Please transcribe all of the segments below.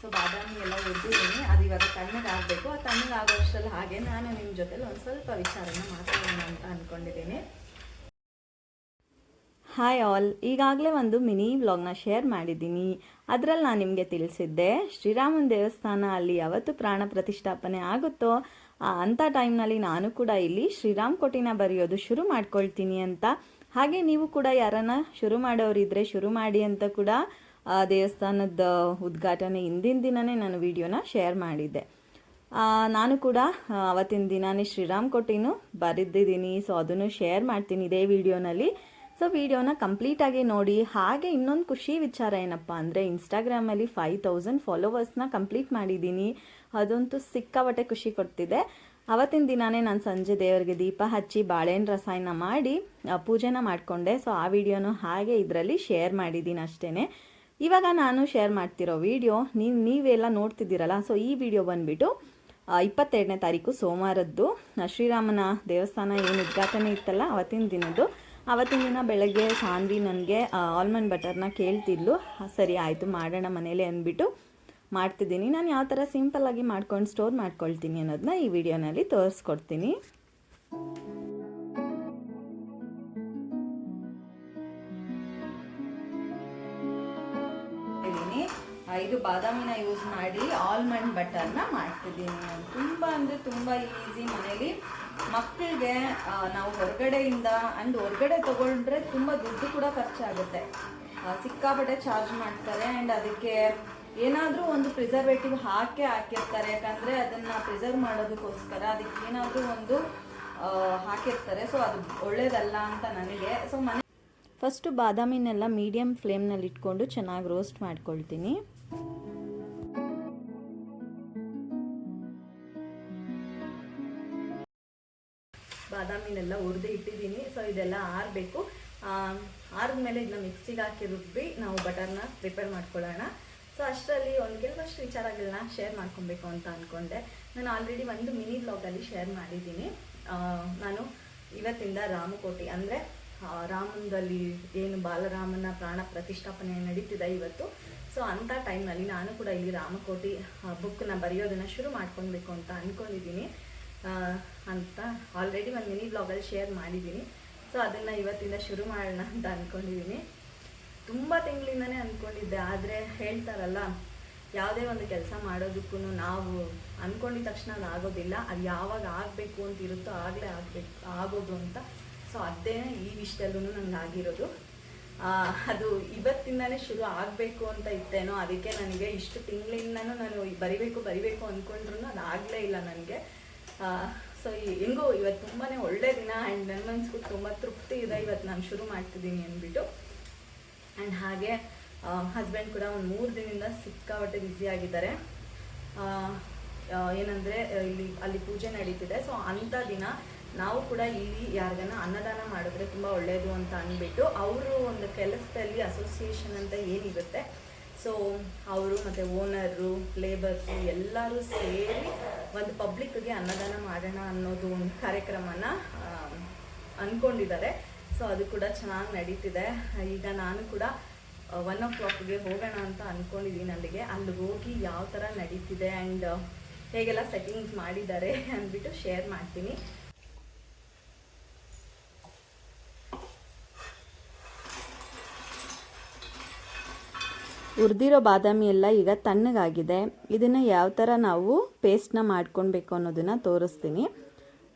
So ಬಾದಾಮಿ ಎಲ್ಲ ಹುರಿದಿದ್ದೀನಿ, ಅದು ಇವಾಗ ತಣ್ಣಗಾಗಬೇಕು. ಆ ತಣ್ಣಗಾಗೋಷ್ಟರಲ್ಲಿ ಹಾಗೆ ನಾನು ನಿಮ್ಮ ಜೊತೆಲಿ ಒಂದು ಸ್ವಲ್ಪ ವಿಚಾರನ ಮಾತಾಡೋಣ ಅಂತ ಅಂದ್ಕೊಂಡಿದ್ದೀನಿ. ಹಾಯ್ ಆಲ್, ಈಗಾಗಲೇ ಒಂದು ಮಿನಿ ವ್ಲಾಗ್ನ ಶೇರ್ ಮಾಡಿದ್ದೀನಿ. ಅದರಲ್ಲಿ ನಾನು ನಿಮಗೆ ತಿಳಿಸಿದ್ದೆ ಶ್ರೀರಾಮನ ದೇವಸ್ಥಾನ ಅಲ್ಲಿ ಯಾವತ್ತು ಪ್ರಾಣ ಪ್ರತಿಷ್ಠಾಪನೆ ಆಗುತ್ತೋ ಅಂಥ ಟೈಮ್ನಲ್ಲಿ ನಾನು ಕೂಡ ಇಲ್ಲಿ ಶ್ರೀರಾಮ್ ಕೋಟಿನ ಬರೆಯೋದು ಶುರು ಮಾಡ್ಕೊಳ್ತೀನಿ ಅಂತ. ಹಾಗೆ ನೀವು ಕೂಡ ಯಾರನ್ನ ಶುರು ಮಾಡೋರಿದ್ರೆ ಶುರು ಮಾಡಿ ಅಂತ ಕೂಡ ದೇವಸ್ಥಾನದ ಉದ್ಘಾಟನೆ ಹಿಂದಿನ ದಿನವೇ ನಾನು ವಿಡಿಯೋನ ಶೇರ್ ಮಾಡಿದ್ದೆ. ನಾನು ಕೂಡ ಅವತ್ತಿನ ದಿನವೇ ಶ್ರೀರಾಮ್ ಕೋಟಿನೂ ಬರೆದಿದ್ದೀನಿ. ಸೊ ಅದನ್ನು ಶೇರ್ ಮಾಡ್ತೀನಿ ಇದೇ ವಿಡಿಯೋನಲ್ಲಿ. ಸೊ ವಿಡಿಯೋನ ಕಂಪ್ಲೀಟಾಗಿ ನೋಡಿ. ಹಾಗೆ ಇನ್ನೊಂದು ಖುಷಿ ವಿಚಾರ ಏನಪ್ಪ ಅಂದರೆ ಇನ್ಸ್ಟಾಗ್ರಾಮಲ್ಲಿ 5000 ಫಾಲೋವರ್ಸ್ನ ಕಂಪ್ಲೀಟ್ ಮಾಡಿದ್ದೀನಿ. ಅದಂತೂ ಸಿಕ್ಕಾಪಟ್ಟೆ ಖುಷಿ ಕೊಡ್ತಿದೆ. ಅವತ್ತಿನ ದಿನವೇ ನಾನು ಸಂಜೆ ದೇವರಿಗೆ ದೀಪ ಹಚ್ಚಿ ಬಾಳೆಹಣ್ಣು ರಸಾಯನ ಮಾಡಿ ಪೂಜೆನ ಮಾಡಿಕೊಂಡೆ. ಸೊ ಆ ವಿಡಿಯೋನು ಹಾಗೆ ಇದರಲ್ಲಿ ಶೇರ್ ಮಾಡಿದ್ದೀನಿ ಅಷ್ಟೇ. ಇವಾಗ ನಾನು ಶೇರ್ ಮಾಡ್ತಿರೋ ವಿಡಿಯೋ ನೀವೆಲ್ಲ ನೋಡ್ತಿದ್ದೀರಲ್ಲ. ಸೊ ಈ ವಿಡಿಯೋ ಬಂದುಬಿಟ್ಟು 22ನೇ ತಾರೀಕು ಸೋಮವಾರದ್ದು ಶ್ರೀರಾಮನ ದೇವಸ್ಥಾನ ಏನು ಉದ್ಘಾಟನೆ ಇತ್ತಲ್ಲ ಅವತ್ತಿನ ದಿನದ್ದು. ಅವತ್ತಿನ ದಿನ ಬೆಳಗ್ಗೆ ಸಾನ್ವಿ ನನಗೆ ಆಲ್ಮಂಡ್ ಬಟರ್ನ ಕೇಳ್ತಿದ್ಲು. ಸರಿ ಆಯಿತು ಮಾಡೋಣ ಮನೇಲಿ ಅಂದ್ಬಿಟ್ಟು ಮಾಡ್ತಿದ್ದೀನಿ. ನಾನು ಯಾವ ಥರ ಸಿಂಪಲ್ಲಾಗಿ ಮಾಡ್ಕೊಂಡು ಸ್ಟೋರ್ ಮಾಡ್ಕೊಳ್ತೀನಿ ಅನ್ನೋದನ್ನ ಈ ವಿಡಿಯೋನಲ್ಲಿ ತೋರಿಸ್ಕೊಡ್ತೀನಿ. ಇದು ಬಾದಾಮಿನ ಯೂಸ್ ಮಾಡಿ ಆಲ್ಮಂಡ್ ಬಟರ್ನ ಮಾಡ್ತಿದ್ದೀನಿ. ತುಂಬ ಅಂದರೆ ತುಂಬ ಈಸಿ. ಮನೇಲಿ ಮಕ್ಕಳಿಗೆ ನಾವು ಹೊರಗಡೆಯಿಂದ ಹೊರಗಡೆ ತೊಗೊಂಡ್ರೆ ತುಂಬ ದುಡ್ಡು ಕೂಡ ಖರ್ಚಾಗುತ್ತೆ. ಸಿಕ್ಕಾಪಟ್ಟೆ ಚಾರ್ಜ್ ಮಾಡ್ತಾರೆ. ಆ್ಯಂಡ್ ಅದಕ್ಕೆ ಏನಾದರೂ ಒಂದು ಪ್ರಿಸರ್ವೇಟಿವ್ ಹಾಕಿರ್ತಾರೆ. ಯಾಕಂದರೆ ಅದನ್ನು ಪ್ರಿಸರ್ವ್ ಮಾಡೋದಕ್ಕೋಸ್ಕರ ಅದಕ್ಕೆ ಏನಾದರೂ ಒಂದು ಹಾಕಿರ್ತಾರೆ. ಸೊ ಅದು ಒಳ್ಳೇದಲ್ಲ ಅಂತ ನನಗೆ. ಸೊ ಫಸ್ಟು ಬಾದಾಮಿನೆಲ್ಲ ಮೀಡಿಯಮ್ ಫ್ಲೇಮ್ನಲ್ಲಿ ಇಟ್ಕೊಂಡು ಚೆನ್ನಾಗಿ ರೋಸ್ಟ್ ಮಾಡ್ಕೊಳ್ತೀನಿ. ಬಾದಾಮಿನೆಲ್ಲ ಹುರಿದು ಇಟ್ಟಿದ್ದೀನಿ. ಸೊ ಇದೆಲ್ಲ ಆರಬೇಕು. ಆರಿದ್ಮೇಲೆ ಇದನ್ನ ಮಿಕ್ಸಿಗೆ ಹಾಕಿ ರುಬ್ಬಿ ನಾವು ಬಟರ್ನ ಪ್ರಿಪೇರ್ ಮಾಡ್ಕೊಳ್ಳೋಣ. ಸೊ ಅಷ್ಟರಲ್ಲಿ ಕೆಲವಷ್ಟು ವಿಚಾರಗಳನ್ನ ಶೇರ್ ಮಾಡ್ಕೊಬೇಕು ಅಂತ ಅಂದ್ಕೊಂಡೆ. ನಾನು ಆಲ್ರೆಡಿ ಒಂದು ಮಿನಿ ಬ್ಲಾಗಲ್ಲಿ ಶೇರ್ ಮಾಡಿದ್ದೀನಿ. ನಾನು ಇವತ್ತಿಂದ ರಾಮಕೋಟಿ ಅಂದರೆ ರಾಮನಲ್ಲಿ ಏನು ಬಾಲರಾಮನ ಪ್ರಾಣ ಪ್ರತಿಷ್ಠಾಪನೆ ನಡೀತಿದೆ ಇವತ್ತು. ಸೊ ಅಂಥ ಟೈಮ್ನಲ್ಲಿ ನಾನು ಕೂಡ ಇಲ್ಲಿ ರಾಮಕೋಟಿ ಬುಕ್ಕನ್ನ ಬರೆಯೋದನ್ನು ಶುರು ಮಾಡ್ಕೊಳ್ಬೇಕು ಅಂತ ಅಂದ್ಕೊಂಡಿದ್ದೀನಿ ಅಂತ ಆಲ್ರೆಡಿ ಒಂದು ಮಿನಿ ಬ್ಲಾಗಲ್ಲಿ ಶೇರ್ ಮಾಡಿದ್ದೀನಿ. ಸೊ ಅದನ್ನು ಇವತ್ತಿಂದ ಶುರು ಮಾಡೋಣ ಅಂತ ಅಂದ್ಕೊಂಡಿದ್ದೀನಿ. ತುಂಬ ತಿಂಗಳಿಂದನೇ ಅಂದ್ಕೊಂಡಿದ್ದೆ. ಆದರೆ ಹೇಳ್ತಾರಲ್ಲ, ಯಾವುದೇ ಒಂದು ಕೆಲಸ ಮಾಡೋದಕ್ಕೂ ನಾವು ಅಂದ್ಕೊಂಡಿದ ತಕ್ಷಣ ಅದು ಆಗೋದಿಲ್ಲ. ಅದು ಯಾವಾಗ ಆಗಬೇಕು ಅಂತ ಇರುತ್ತೋ ಆಗಲೇ ಆಗೋದು ಅಂತ. ಸೊ ಅದೇ ಈ ವಿಷಯದಲ್ಲೂ ನನಗೆ ಆಗಿರೋದು. ಅದು ಇವತ್ತಿಂದನೇ ಶುರು ಆಗಬೇಕು ಅಂತ ಇತ್ತೇನೋ. ಅದಕ್ಕೆ ನನಗೆ ಇಷ್ಟು ತಿಂಗಳಿಂದನೂ ನಾನು ಬರಿಬೇಕು ಅಂದ್ಕೊಂಡ್ರೂ ಅದು ಆಗಲೇ ಇಲ್ಲ ನನಗೆ. ಸೊ ಹೆಂಗೋ ಇವತ್ತು ತುಂಬಾ ಒಳ್ಳೆ ದಿನ. ಆ್ಯಂಡ್ ನನ್ನ ಮನಸ್ಸಿಗೂ ತುಂಬ ತೃಪ್ತಿ ಇದೆ ಇವತ್ತು ನಾನು ಶುರು ಮಾಡ್ತಿದ್ದೀನಿ ಅಂದ್ಬಿಟ್ಟು. ಆ್ಯಂಡ್ ಹಾಗೆ ಹಸ್ಬೆಂಡ್ ಕೂಡ ಒಂದು 3 ದಿನದಿಂದ ಸಿಕ್ಕಾಪಟ್ಟೆ ಬ್ಯುಸಿ ಆಗಿದ್ದಾರೆ. ಏನಂದರೆ ಅಲ್ಲಿ ಪೂಜೆ ನಡೀತಿದೆ. ಸೊ ಅಂಥ ದಿನ ನಾವು ಕೂಡ ಇಲ್ಲಿ ಯಾರಿಗಾನ ಅನ್ನದಾನ ಮಾಡಿದ್ರೆ ತುಂಬ ಒಳ್ಳೆಯದು ಅಂತ ಅಂದ್ಬಿಟ್ಟು ಅವರು ಒಂದು ಕೆಲಸದಲ್ಲಿ ಅಸೋಸಿಯೇಷನ್ ಅಂತ ಏನಿರುತ್ತೆ. ಸೊ ಅವರು ಮತ್ತು ಓನರು, ಲೇಬರ್ಸು ಎಲ್ಲರೂ ಸೇರಿ ಒಂದು ಪಬ್ಲಿಕ್ಗೆ ಅನ್ನದಾನ ಮಾಡೋಣ ಅನ್ನೋದು ಒಂದು ಕಾರ್ಯಕ್ರಮನ ಅಂದ್ಕೊಂಡಿದ್ದಾರೆ. ಸೊ ಅದು ಕೂಡ ಚೆನ್ನಾಗಿ ನಡೀತಿದೆ. ಈಗ ನಾನು ಕೂಡ 1 o'clock ಹೋಗೋಣ ಅಂತ ಅಂದ್ಕೊಂಡಿದ್ದೀನಿ. ಅಲ್ಲಿ ಹೋಗಿ ಯಾವ ಥರ ನಡೀತಿದೆ ಆ್ಯಂಡ್ ಹೇಗೆಲ್ಲ ಸೆಟ್ಟಿಂಗ್ಸ್ ಮಾಡಿದ್ದಾರೆ ಅಂದ್ಬಿಟ್ಟು ಶೇರ್ ಮಾಡ್ತೀನಿ. ಹುರಿದಿರೋ ಬಾದಾಮಿ ಎಲ್ಲ ಈಗ ತಣ್ಣಗಾಗಿದೆ. ಇದನ್ನು ಯಾವ ಥರ ನಾವು ಪೇಸ್ಟ್ನ ಮಾಡ್ಕೊಳ್ಬೇಕು ಅನ್ನೋದನ್ನು ತೋರಿಸ್ತೀನಿ.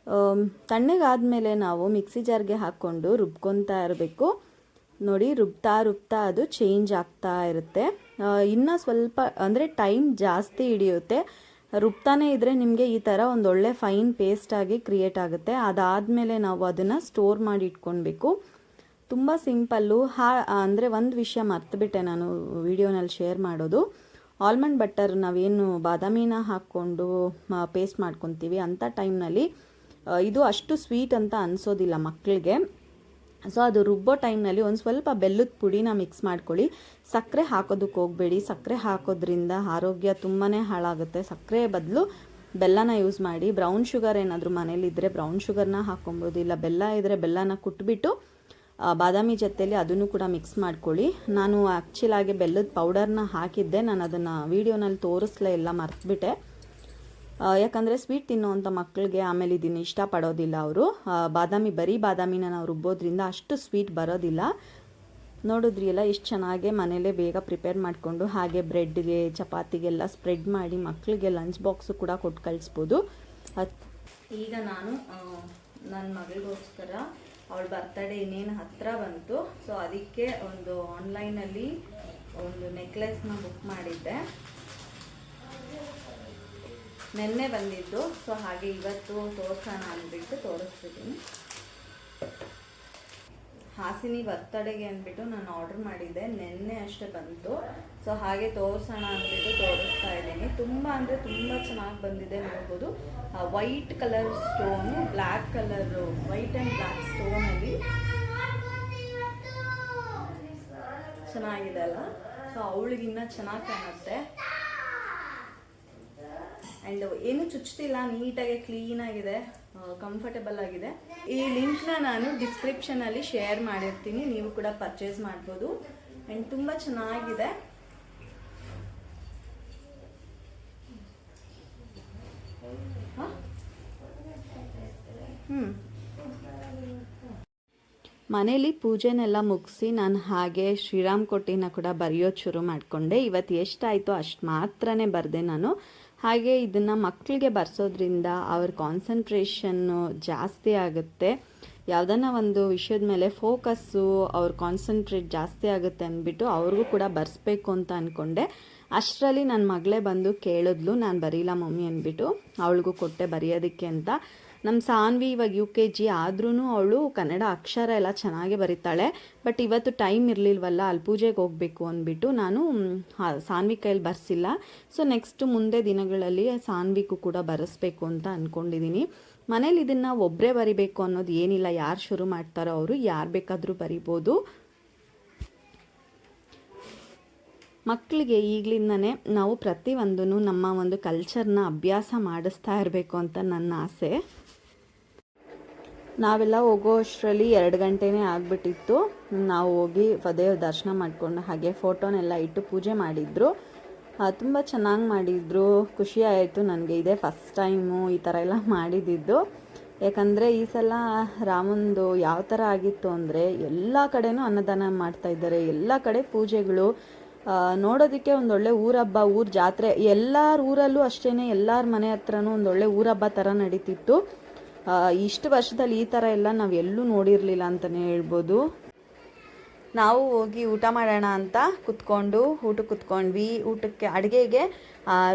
ತಣ್ಣಗಾದ್ಮೇಲೆ ನಾವು ಮಿಕ್ಸಿ ಜಾರ್ಗೆ ಹಾಕ್ಕೊಂಡು ರುಬ್ಕೊತಾ ಇರಬೇಕು. ನೋಡಿ, ರುಬ್ತಾ ಅದು ಚೇಂಜ್ ಆಗ್ತಾ ಇರುತ್ತೆ. ಇನ್ನೂ ಸ್ವಲ್ಪ ಅಂದರೆ ಟೈಮ್ ಜಾಸ್ತಿ ಹಿಡಿಯುತ್ತೆ. ರುಬ್ತಾನೆ ಇದ್ದರೆ ನಿಮಗೆ ಈ ಥರ ಒಂದೊಳ್ಳೆ ಫೈನ್ ಪೇಸ್ಟಾಗಿ ಕ್ರಿಯೇಟ್ ಆಗುತ್ತೆ. ಅದಾದಮೇಲೆ ನಾವು ಅದನ್ನು ಸ್ಟೋರ್ ಮಾಡಿ ಇಟ್ಕೊಳ್ಬೇಕು. ತುಂಬ ಸಿಂಪಲ್ಲು. ಅಂದರೆ ಒಂದು ವಿಷಯ ಮರ್ತುಬಿಟ್ಟೆ ನಾನು ವಿಡಿಯೋನಲ್ಲಿ ಶೇರ್ ಮಾಡೋದು. ಆಲ್ಮಂಡ್ ಬಟರ್ ನಾವೇನು ಬಾದಾಮಿನ ಹಾಕ್ಕೊಂಡು ಪೇಸ್ಟ್ ಮಾಡ್ಕೊತೀವಿ ಅಂಥ ಟೈಮ್ನಲ್ಲಿ ಇದು ಅಷ್ಟು ಸ್ವೀಟ್ ಅಂತ ಅನಿಸೋದಿಲ್ಲ ಮಕ್ಕಳಿಗೆ. ಸೊ ಅದು ರುಬ್ಬೋ ಟೈಮ್ನಲ್ಲಿ ಒಂದು ಸ್ವಲ್ಪ ಬೆಲ್ಲದ ಪುಡಿನ ಮಿಕ್ಸ್ ಮಾಡ್ಕೊಳ್ಳಿ. ಸಕ್ಕರೆ ಹಾಕೋದಕ್ಕೆ ಹೋಗಬೇಡಿ. ಸಕ್ಕರೆ ಹಾಕೋದ್ರಿಂದ ಆರೋಗ್ಯ ತುಂಬಾ ಹಾಳಾಗುತ್ತೆ. ಸಕ್ಕರೆ ಬದಲು ಬೆಲ್ಲನ ಯೂಸ್ ಮಾಡಿ. ಬ್ರೌನ್ ಶುಗರ್ ಏನಾದರೂ ಮನೇಲಿದ್ದರೆ ಬ್ರೌನ್ ಶುಗರ್ನ ಹಾಕ್ಕೊಬೋದು. ಇಲ್ಲ ಬೆಲ್ಲ ಇದ್ದರೆ ಬೆಲ್ಲನ ಕುಟ್ಬಿಟ್ಟು ಬಾದಾಮಿ ಜೊತೆಲಿ ಅದನ್ನು ಕೂಡ ಮಿಕ್ಸ್ ಮಾಡ್ಕೊಳ್ಳಿ. ನಾನು ಆ್ಯಕ್ಚುಲಾಗಿ ಬೆಲ್ಲದ ಪೌಡರ್ನ ಹಾಕಿದ್ದೆ, ನಾನು ಅದನ್ನು ವೀಡಿಯೋನಲ್ಲಿ ತೋರಿಸ್ಲೇ ಇಲ್ಲ, ಮರ್ತುಬಿಟ್ಟೆ. ಯಾಕಂದರೆ ಸ್ವೀಟ್ ತಿನ್ನೋವಂಥ ಮಕ್ಕಳಿಗೆ ಆಮೇಲೆ ಇದನ್ನು ಇಷ್ಟಪಡೋದಿಲ್ಲ ಅವರು. ಬರೀ ಬಾದಾಮಿನ ನಾವು ರುಬ್ಬೋದ್ರಿಂದ ಅಷ್ಟು ಸ್ವೀಟ್ ಬರೋದಿಲ್ಲ. ನೋಡಿದ್ರಿ ಎಲ್ಲ ಎಷ್ಟು ಚೆನ್ನಾಗಿ ಮನೇಲೇ ಬೇಗ ಪ್ರಿಪೇರ್ ಮಾಡಿಕೊಂಡು ಹಾಗೆ ಬ್ರೆಡ್ಗೆ ಚಪಾತಿಗೆಲ್ಲ ಸ್ಪ್ರೆಡ್ ಮಾಡಿ ಮಕ್ಕಳಿಗೆ ಲಂಚ್ ಬಾಕ್ಸು ಕೂಡ ಕೊಟ್ಟು ಕಳಿಸ್ಬೋದು. ಈಗ ನಾನು ನನ್ನ ಮಗಳಿಗೋಸ್ಕರ ಅವಳ ಬರ್ತಡೇ ಇನ್ನೇನು ಹತ್ತಿರ ಬಂತು. ಸೊ ಅದಕ್ಕೆ ಒಂದು ಆನ್ಲೈನಲ್ಲಿ ಒಂದು ನೆಕ್ಲೆಸ್ನ ಬುಕ್ ಮಾಡಿದ್ದೆ. ನೆನ್ನೆ ಬಂದಿದ್ದು. ಸೊ ಹಾಗೆ ಇವತ್ತು ತೋರಿಸೋಣ ಅಂದ್ಬಿಟ್ಟು ತೋರಿಸ್ತಿದ್ದೀನಿ. ಹಾಸಿನಿ ಬರ್ತಡೆಗೆ ಅಂದ್ಬಿಟ್ಟು ನಾನು ಆರ್ಡರ್ ಮಾಡಿದ್ದೆ, ನೆನ್ನೆ ಅಷ್ಟೇ ಬಂತು. ಸೊ ಹಾಗೆ ತೋರಿಸೋಣ ಅಂದ್ಬಿಟ್ಟು ತೋರಿಸ್ತಾ ಇದ್ದೀನಿ. ತುಂಬ ಅಂದರೆ ತುಂಬ ಚೆನ್ನಾಗಿ ಬಂದಿದೆ, ನೋಡ್ಬೋದು. White colour stone, black colour, white and black ಸ್ಟೋನಲ್ಲಿ ಚೆನ್ನಾಗಿದೆ ಅಲ್ಲ. ಸೊ ಅವಳಿಗಿನ್ನ ಚೆನ್ನಾಗಿ ಕಾಣುತ್ತೆ. ಆ್ಯಂಡ್ ಏನು ಚುಚ್ತಿಲ್ಲ, ನೀಟಾಗಿ ಕ್ಲೀನಾಗಿದೆ, ಕಂಫರ್ಟೇಬಲ್ ಆಗಿದೆ. ಈ ಲಿಂಕ್ನ ನಾನು ಡಿಸ್ಕ್ರಿಪ್ಷನಲ್ಲಿ ಶೇರ್ ಮಾಡಿರ್ತೀನಿ, ನೀವು ಕೂಡ ಪರ್ಚೇಸ್ ಮಾಡ್ಬೋದು. ಆ್ಯಂಡ್ ತುಂಬ ಚೆನ್ನಾಗಿದೆ. ಮನೇಲಿ ಪೂಜೆನೆಲ್ಲ ಮುಗಿಸಿ ನಾನು ಹಾಗೆ ಶ್ರೀರಾಮ್ ಕೋಟಿನ ಕೂಡ ಬರೆಯೋದು ಶುರು ಮಾಡಿಕೊಂಡೆ. ಇವತ್ತು ಎಷ್ಟಾಯಿತು ಅಷ್ಟು ಮಾತ್ರನೇ ಬರೆದೆ ನಾನು. ಹಾಗೆ ಇದನ್ನು ಮಕ್ಕಳಿಗೆ ಬರ್ಸೋದ್ರಿಂದ ಅವ್ರ ಕಾನ್ಸಂಟ್ರೇಷನ್ನು ಜಾಸ್ತಿ ಆಗುತ್ತೆ. ಯಾವುದನ್ನ ಒಂದು ವಿಷಯದ ಮೇಲೆ ಫೋಕಸ್ಸು, ಅವ್ರ ಕಾನ್ಸಂಟ್ರೇಟ್ ಜಾಸ್ತಿ ಆಗುತ್ತೆ ಅಂದ್ಬಿಟ್ಟು ಅವ್ರಿಗೂ ಕೂಡ ಬರೆಸ್ಬೇಕು ಅಂತ ಅಂದ್ಕೊಂಡೆ. ಅಷ್ಟರಲ್ಲಿ ನನ್ನ ಮಗಳೇ ಬಂದು ಕೇಳಿದ್ಲು, ನಾನು ಬರೀಲ್ಲ ಮಮ್ಮಿ ಅಂದ್ಬಿಟ್ಟು. ಅವಳಿಗೂ ಕೊಟ್ಟೆ ಬರೆಯೋದಕ್ಕೆ ಅಂತ. ನಮ್ಮ ಸಾನ್ವಿ ಇವಾಗ UKG ಆದ್ರೂ ಅವಳು ಕನ್ನಡ ಅಕ್ಷರ ಎಲ್ಲ ಚೆನ್ನಾಗಿ ಬರೀತಾಳೆ. ಬಟ್ ಇವತ್ತು ಟೈಮ್ ಇರಲಿಲ್ವಲ್ಲ, ಅಲ್ಲಿ ಪೂಜೆಗೆ ಹೋಗಬೇಕು ಅಂದ್ಬಿಟ್ಟು ನಾನು ಸಾನ್ವಿ ಕೈಯಲ್ಲಿ ಬರೆಸಿಲ್ಲ. ಸೊ ನೆಕ್ಸ್ಟ್ ಮುಂದೆ ದಿನಗಳಲ್ಲಿ ಸಾನ್ವಿಗೂ ಕೂಡ ಬರೆಸ್ಬೇಕು ಅಂತ ಅಂದ್ಕೊಂಡಿದ್ದೀನಿ. ಮನೇಲಿ ಇದನ್ನು ಒಬ್ಬರೇ ಬರಿಬೇಕು ಅನ್ನೋದು ಏನಿಲ್ಲ, ಯಾರು ಶುರು ಮಾಡ್ತಾರೋ ಅವರು ಯಾರು ಬೇಕಾದರೂ ಬರಿಬೋದು. ಮಕ್ಕಳಿಗೆ ಈಗಲಿಂದನೇ ನಾವು ಪ್ರತಿಯೊಂದೂ ನಮ್ಮ ಒಂದು ಕಲ್ಚರ್ನ ಅಭ್ಯಾಸ ಮಾಡಿಸ್ತಾ ಇರಬೇಕು ಅಂತ ನನ್ನ ಆಸೆ. ನಾವೆಲ್ಲ ಹೋಗೋ ಅಷ್ಟರಲ್ಲಿ 2 ಗಂಟೆನೇ ಆಗಿಬಿಟ್ಟಿತ್ತು. ನಾವು ಹೋಗಿ ದೇವ್ರ ದರ್ಶನ ಮಾಡಿಕೊಂಡು ಹಾಗೆ ಫೋಟೋನೆಲ್ಲ ಇಟ್ಟು ಪೂಜೆ ಮಾಡಿದ್ರು. ತುಂಬ ಚೆನ್ನಾಗಿ ಮಾಡಿದ್ರು, ಖುಷಿ ಆಯಿತು ನನಗೆ. ಇದೇ ಫಸ್ಟ್ ಟೈಮು ಈ ಥರ ಎಲ್ಲ ಮಾಡಿದ್ದು. ಯಾಕಂದರೆ ಈ ಸಲ ರಾಮಂದು ಯಾವ ಥರ ಆಗಿತ್ತು ಅಂದರೆ ಎಲ್ಲ ಕಡೆನೂ ಅನ್ನದಾನ ಮಾಡ್ತಾಯಿದ್ದಾರೆ, ಎಲ್ಲ ಕಡೆ ಪೂಜೆಗಳು. ನೋಡೋದಕ್ಕೆ ಒಂದೊಳ್ಳೆ ಊರಹಬ್ಬ, ಊರ ಜಾತ್ರೆ, ಎಲ್ಲರ ಊರಲ್ಲೂ ಅಷ್ಟೇ, ಎಲ್ಲರ ಮನೆ ಹತ್ರನೂ ಒಂದೊಳ್ಳೆ ಊರಹಬ್ಬ ಥರ ನಡೀತಿತ್ತು. ಇಷ್ಟು ವರ್ಷದಲ್ಲಿ ಈ ಥರ ಎಲ್ಲ ನಾವು ಎಲ್ಲೂ ನೋಡಿರಲಿಲ್ಲ ಅಂತಲೇ ಹೇಳ್ಬೋದು. ನಾವು ಹೋಗಿ ಊಟ ಮಾಡೋಣ ಅಂತ ಊಟಕ್ಕೆ ಕುತ್ಕೊಂಡ್ವಿ. ಊಟಕ್ಕೆ ಅಡುಗೆಗೆ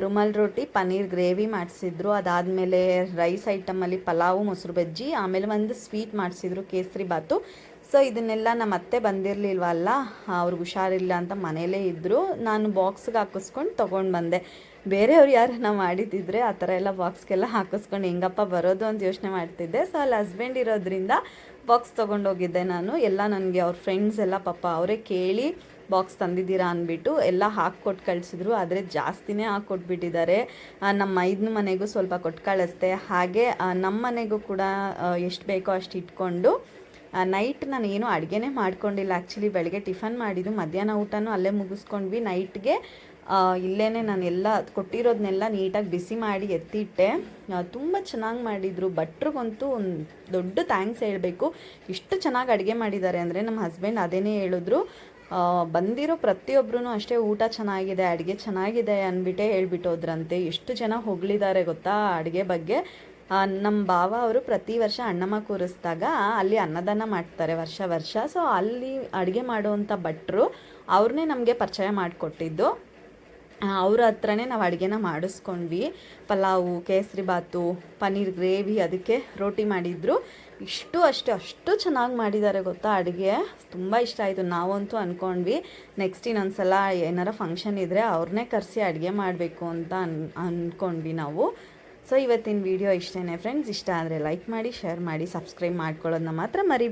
ರುಮಾಲ್ ರೋಟಿ, ಪನ್ನೀರ್ ಗ್ರೇವಿ ಮಾಡಿಸಿದ್ರು. ಅದಾದಮೇಲೆ ರೈಸ್ ಐಟಮಲ್ಲಿ ಪಲಾವು, ಮೊಸರು ಬಜ್ಜಿ, ಆಮೇಲೆ ಒಂದು ಸ್ವೀಟ್ ಮಾಡಿಸಿದ್ರು, ಕೇಸರಿ ಬಾತು. ಸೊ ಇದನ್ನೆಲ್ಲ ನಮ್ಮ ಅತ್ತೆ ಬಂದಿರಲಿಲ್ವಲ್ಲ, ಅವ್ರಿಗೆ ಹುಷಾರಿಲ್ಲ ಅಂತ ಮನೇಲೇ ಇದ್ದರು. ನಾನು ಬಾಕ್ಸ್ಗೆ ಹಾಕಿಸ್ಕೊಂಡು ತೊಗೊಂಡು ಬಂದೆ. ಬೇರೆಯವ್ರು ಯಾರನ್ನ ಮಾಡಿದ್ದಿದ್ರೆ ಆ ಥರ ಎಲ್ಲ ಬಾಕ್ಸ್ಗೆಲ್ಲ ಹಾಕಿಸ್ಕೊಂಡು ಹೆಂಗಪ್ಪ ಬರೋದು ಅಂತ ಯೋಚನೆ ಮಾಡ್ತಿದ್ದೆ. ಸೊ ಅಲ್ಲಿ ಹಸ್ಬೆಂಡ್ ಇರೋದ್ರಿಂದ ಬಾಕ್ಸ್ ತೊಗೊಂಡೋಗಿದ್ದೆ ನಾನು. ಎಲ್ಲ ನನಗೆ ಅವ್ರ ಫ್ರೆಂಡ್ಸ್ ಎಲ್ಲ ಪಾಪ ಅವರೇ ಕೇಳಿ ಬಾಕ್ಸ್ ತಂದಿದ್ದೀರಾ ಅಂದ್ಬಿಟ್ಟು ಎಲ್ಲ ಹಾಕ್ಕೊಟ್ಟು ಕಳಿಸಿದ್ರು. ಆದರೆ ಜಾಸ್ತಿನೇ ಹಾಕ್ಕೊಟ್ಬಿಟ್ಟಿದ್ದಾರೆ. ನಮ್ಮ ಮೈದನ ಮನೆಗೂ ಸ್ವಲ್ಪ ಕೊಟ್ಟು ಕಳಿಸ್ದೆ. ಹಾಗೆ ನಮ್ಮ ಮನೆಗೂ ಕೂಡ ಎಷ್ಟು ಬೇಕೋ ಅಷ್ಟು ಇಟ್ಕೊಂಡು ನೈಟ್ ನಾನು ಏನೂ ಅಡುಗೆನೇ ಮಾಡ್ಕೊಂಡಿಲ್ಲ. ಆ್ಯಕ್ಚುಲಿ ಬೆಳಗ್ಗೆ ಟಿಫನ್ ಮಾಡಿದ್ದು, ಮಧ್ಯಾಹ್ನ ಊಟನೂ ಅಲ್ಲೇ ಮುಗಿಸ್ಕೊಂಡ್ವಿ. ನೈಟ್ಗೆ ಇಲ್ಲೇ ನಾನು ಎಲ್ಲ ಕೊಟ್ಟಿರೋದನ್ನೆಲ್ಲ ನೀಟಾಗಿ ಬಿಸಿ ಮಾಡಿ ಎತ್ತಿಟ್ಟೆ. ತುಂಬ ಚೆನ್ನಾಗಿ ಮಾಡಿದರು. ಭಟ್ರಿಗಂತೂ ಒಂದು ದೊಡ್ಡ ಥ್ಯಾಂಕ್ಸ್ ಹೇಳಬೇಕು. ಇಷ್ಟು ಚೆನ್ನಾಗಿ ಅಡುಗೆ ಮಾಡಿದ್ದಾರೆ ಅಂದರೆ ನಮ್ಮ ಹಸ್ಬೆಂಡ್ ಅದೇನೇ ಹೇಳಿದ್ರು. ಬಂದಿರೋ ಪ್ರತಿಯೊಬ್ಬರೂ ಅಷ್ಟೇ ಊಟ ಚೆನ್ನಾಗಿದೆ, ಅಡುಗೆ ಚೆನ್ನಾಗಿದೆ ಅಂದ್ಬಿಟ್ಟೇ ಹೇಳ್ಬಿಟ್ಟೋದ್ರಂತೆ. ಎಷ್ಟು ಜನ ಹೊಗಳಿದ್ದಾರೆ ಗೊತ್ತಾ ಅಡುಗೆ ಬಗ್ಗೆ. ನಮ್ಮ ಭಾವ ಅವರು ಪ್ರತಿ ವರ್ಷ ಅಣ್ಣಮ್ಮ ಕೂರಿಸಿದಾಗ ಅಲ್ಲಿ ಅನ್ನದಾನ ಮಾಡ್ತಾರೆ ವರ್ಷ. ಸೊ ಅಲ್ಲಿ ಅಡುಗೆ ಮಾಡೋವಂಥ ಭಟ್ರು ಅವ್ರನ್ನೇ ನಮಗೆ ಪರಿಚಯ ಮಾಡಿಕೊಟ್ಟಿದ್ದು. ಅವ್ರ ಹತ್ರನೇ ನಾವು ಅಡುಗೆನ ಮಾಡಿಸ್ಕೊಂಡ್ವಿ. ಪಲಾವು, ಕೇಸರಿ ಬಾತು, ಪನ್ನೀರ್ ಗ್ರೇವಿ, ಅದಕ್ಕೆ ರೋಟಿ ಮಾಡಿದ್ರು. ಅಷ್ಟು ಚೆನ್ನಾಗಿ ಮಾಡಿದ್ದಾರೆ ಗೊತ್ತಾ ಅಡುಗೆ. ತುಂಬ ಇಷ್ಟ ಆಯಿತು. ನಾವಂತೂ ಅಂದ್ಕೊಂಡ್ವಿ ನೆಕ್ಸ್ಟ್ ಇನ್ನೊಂದು ಸಲ ಏನಾರ ಫಂಕ್ಷನ್ ಇದ್ದರೆ ಅವ್ರನ್ನೇ ಕರೆಸಿ ಅಡುಗೆ ಮಾಡಬೇಕು ಅಂತ ಅಂದ್ಕೊಂಡ್ವಿ ನಾವು. ಸೊ ಇವತ್ತಿನ ವಿಡಿಯೋ ಇಷ್ಟೇ ಫ್ರೆಂಡ್ಸ್. ಇಷ್ಟ ಆದರೆ ಲೈಕ್ ಮಾಡಿ, ಶೇರ್ ಮಾಡಿ, ಸಬ್ಸ್ಕ್ರೈಬ್ ಮಾಡ್ಕೊಳ್ಳೋದನ್ನ ಮಾತ್ರ ಮರಿ